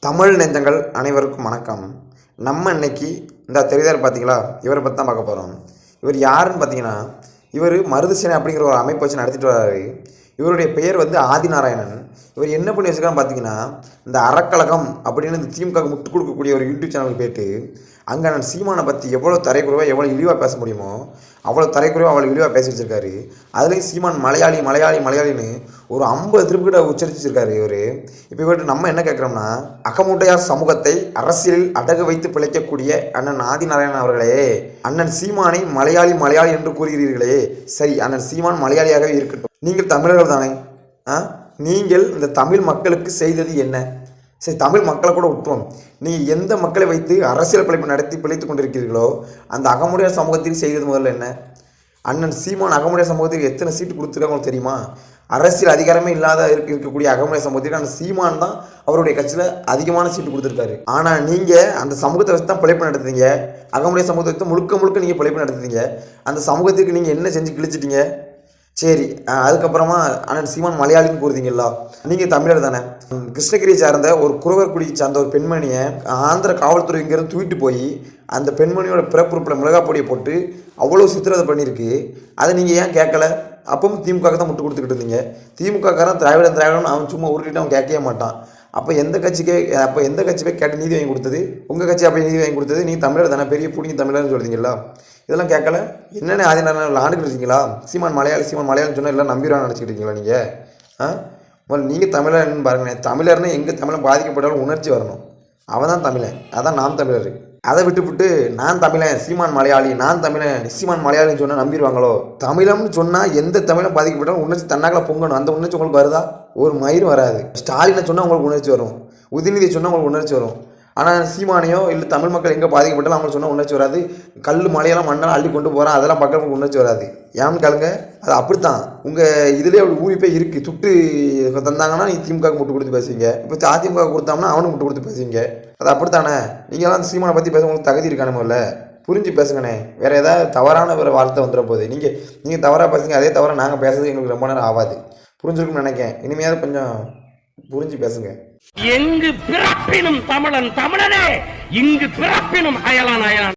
தமிழ் நெஞ்சங்கள் அனைவருக்கும் வணக்கம். நம்ம இன்னைக்கு இந்த தெரியுதார் பார்த்தீங்களா, இவரை பற்றி தான் பார்க்க போகிறோம். இவர் யாருன்னு பார்த்தீங்கன்னா, இவர் மருதுசேனை அப்படிங்கிற ஒரு அமைப்பு வச்சு நடத்திட்டு வர்றாரு. இவருடைய பெயர் வந்து ஆதிநாராயணன். இவர் என்ன பண்ணி வச்சுருக்கான்னு பார்த்தீங்கன்னா, இந்த அறக்கழகம் அப்படின்னு இந்த திமுக முட்டு கொடுக்கக்கூடிய ஒரு யூடியூப் சேனலுக்கு போய்ட்டு அங்கே நான் சீமானை பற்றி எவ்வளோ தரைக்குறைவாக எவ்வளோ இழிவாக பேச முடியுமோ அவ்வளோ தரைக்குறைவாக அவ்வளோ இழிவாக பேசி வச்சுருக்காரு. அதுலேயும் சீமான் மலையாளி மலையாளி மலையாளின்னு ஒரு 50 திருப்பிக்கிட்ட உச்சரிச்சு வச்சிருக்காரு இவர். இப்போ இவர்கிட்ட நம்ம என்ன கேட்குறோம்னா, அகமுட்டையார் சமூகத்தை அரசியலில் அடகு வைத்து பிழைக்கக்கூடிய அண்ணன் ஆதிநாராயணன் அவர்களே, அண்ணன் சீமானை மலையாளி மலையாளி என்று கூறுகிறீர்களே, சரி அண்ணன் சீமான் மலையாளியாகவே இருக்கட்டும், நீங்கள் தமிழர்கள் தானே? நீங்கள் இந்த தமிழ் மக்களுக்கு செய்தது என்ன? சரி, தமிழ் மக்களை கூட விட்டுருவோம். நீங்கள் எந்த மக்களை வைத்து அரசியல் பிழைப்பு நடத்தி பிழைத்து கொண்டிருக்கிறீர்களோ அந்த அகமுடையார் சமூகத்திற்கு செய்தது முதல்ல என்ன? அண்ணன் சீமான் அகமுடையார் சமூகத்துக்கு எத்தனை சீட்டு கொடுத்துருக்காங்க தெரியுமா? அரசியல் அதிகாரமே இல்லாத இருக்கக்கூடிய அகமுடையார் சமூகத்துக்கு அந்த சீமான் தான் அவருடைய கட்சியில் அதிகமான சீட்டு கொடுத்துருக்காரு. ஆனால் நீங்கள் அந்த சமூகத்தை வச்சு தான் பிழைப்பு நடத்துறீங்க. அகமுடையார் சமூகத்தை வச்சு முழுக்க முழுக்க நீங்கள் பிழைப்பு நடத்துறீங்க. அந்த சமூகத்துக்கு நீங்கள் என்ன செஞ்சு கிழிச்சிட்டீங்க? சரி, அதுக்கப்புறமா அண்ணன் சீமான் மலையாளின்னு கூறுதீங்களா? நீங்கள் தமிழர் தானே? கிருஷ்ணகிரியை சார்ந்த ஒரு குறவர்குடியை சார்ந்த ஒரு பெண்மணியை ஆந்திர காவல்துறை இங்கேருந்து தூக்கிட்டு போய் அந்த பெண்மணியோட பிறப்புறுப்பில் மிளகாய் பொடியை போட்டு அவ்வளோ சித்திரதை பண்ணியிருக்கு. அதை நீங்கள் ஏன் கேட்கல? அப்பவும் திமுக தான் முட்டு கொடுத்துக்கிட்டு இருந்தீங்க. திமுகக்காரன் திராவிடன் அவன் சும்மா உருட்டிட்டு அவன் கேட்கவே மாட்டான். அப்போ எந்த கட்சி போய் கேட்டு நீதி வாங்கி கொடுத்தது? உங்கள் கட்சி அப்போ நீதி வாங்கி கொடுத்தது? நீ தமிழர் தானே, பெரிய பிடிங்க தமிழர்னு சொல்கிறீங்களா? இதெல்லாம் கேட்கல. என்னென்ன ஆதிநாராயணன் ஆண்டுகிட்டு இருக்கீங்களா? சீமான் மலையாளின்னு சொன்னால் எல்லாம் நம்பிடுவான்னு நினச்சிக்கிட்டு இருக்கீங்களா நீங்கள்? நீங்கள் தமிழர்னு பாருங்கள். தமிழர்னு எங்கே தமிழன் பாதிக்கப்பட்டாலும் உணர்ச்சி வரணும். அவன் தான் தமிழன், அதான் நாம் தமிழர். அதை விட்டுவிட்டு நான் தமிழன், சீமான் மலையாளி, நான் தமிழன், சீமான் மலையாளின்னு சொன்னால் நம்பிடுவாங்களோ? தமிழம்னு சொன்னால் எந்த தமிழன் பாதிக்கப்பட்டாலும் உணர்ச்சி தன்னாக்கில் பொங்கணும். அந்த உணர்ச்சி உங்களுக்கு வருதா? ஒரு மயிரும் வராது. ஸ்டாலினை சொன்னால் உங்களுக்கு உணர்ச்சி வரும், உதயநிதியை சொன்னால் உங்களுக்கு உணர்ச்சி வரும். ஆனால் சீமானையோ இல்லை தமிழ் மக்கள் எங்கே பாதிக்கப்பட்டாலும் அவங்களுக்கு சொன்னால் உணர்ச்சி வராது. கல் மலையெல்லாம் மண்ணெல்லாம் அள்ளி கொண்டு போகிறான், அதெல்லாம் மக்களுக்கு உணர்ச்சி வராது. ஏன்னு கேளுங்க, அது அப்படித்தான். உங்கள் இதிலே அப்படி ஊறி போய் இருக்குது. துட்டு தந்தாங்கன்னா நீ திமுக முட்டு கொடுத்து பேசுவீங்க, இப்போ அதிமுக கொடுத்தாங்கன்னா அவனுக்கு முட்டு கொடுத்து பேசுவீங்க. அது அப்படித்தானே? நீங்களாம் அந்த சீமானை பற்றி பேச உங்களுக்கு தகுதி இருக்கானே? முதல்ல புரிஞ்சு பேசுங்கண்ணே. வேறு ஏதாவது தவறான வேறு வார்த்தை வந்துட போகுது. நீங்கள் தவறாக பேசுங்க, அதே தவிர நாங்கள் பேசுறது எங்களுக்கு ரொம்ப நேரம் ஆகாது. புரிஞ்சிருக்குன்னு நினைக்கிறேன். இனிமையாவது கொஞ்சம் புரிஞ்சு பேசுங்க. எங்கு பிறப்பினும் தமிழன் தமிழனே, இங்கு பிறப்பினும் அயலான் அயலான்.